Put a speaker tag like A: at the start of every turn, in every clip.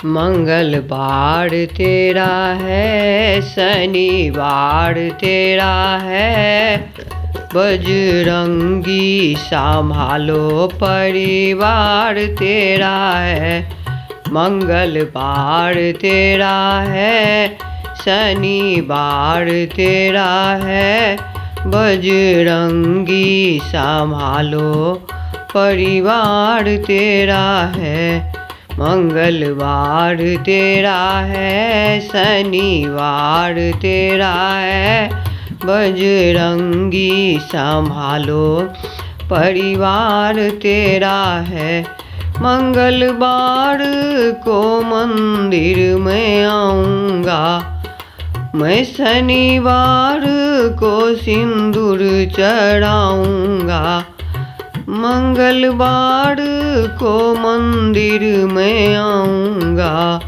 A: मंगलवार तेरा है, शनिवार तेरा है, बजरंगी संभालो परिवार तेरा है। मंगलवार तेरा है, शनिवार तेरा है, बजरंगी संभालो परिवार तेरा है। मंगलवार तेरा है, शनिवार तेरा है, बजरंगी संभालो परिवार तेरा है। मंगलवार को मंदिर में आऊँगा, मैं शनिवार को सिंदूर चढ़ाऊँगा। मंगलवार को मंदिर में आऊँगा,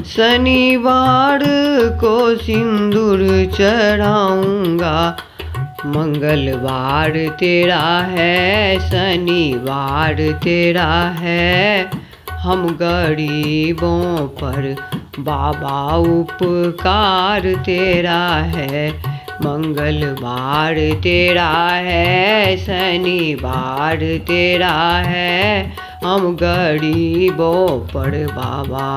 A: शनिवार को सिंदूर चढ़ाऊँगा। मंगलवार तेरा है, शनिवार तेरा है, हम गरीबों पर बाबा उपकार तेरा है। मंगलवार तेरा है, शनिवार तेरा है, हम गरीबों पर बाबा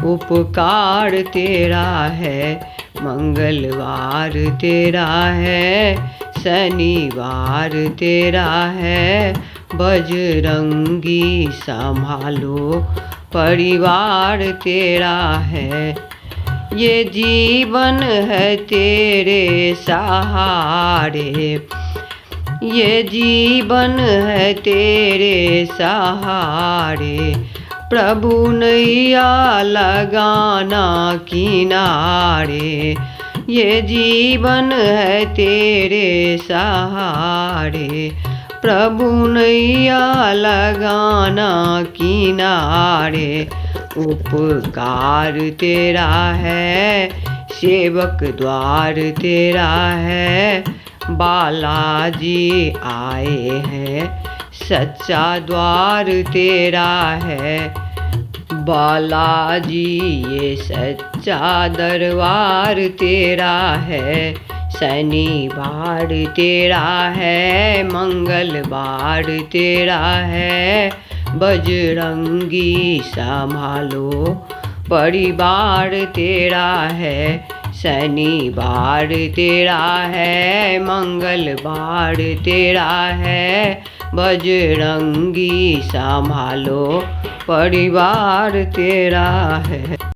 A: उपकार तेरा है। मंगलवार तेरा है, शनिवार तेरा है, बजरंगी संभालो परिवार तेरा है। ये जीवन है तेरे सहारे, ये जीवन है तेरे सहारे, प्रभु नैया लगाना किनारे। ये जीवन है तेरे सहारे, प्रभु नैया लगाना किनारे। उपकार तेरा है, सेवक द्वार तेरा है, बालाजी आए हैं, सच्चा द्वार तेरा है। बालाजी ये सच्चा दरबार तेरा है। शनिवार तेरा है, मंगलवार तेरा है, बजरंगी संभालो परिवार तेरा है। शनिवार तेरा है, मंगलवार तेरा है, बजरंगी संभालो परिवार तेरा है।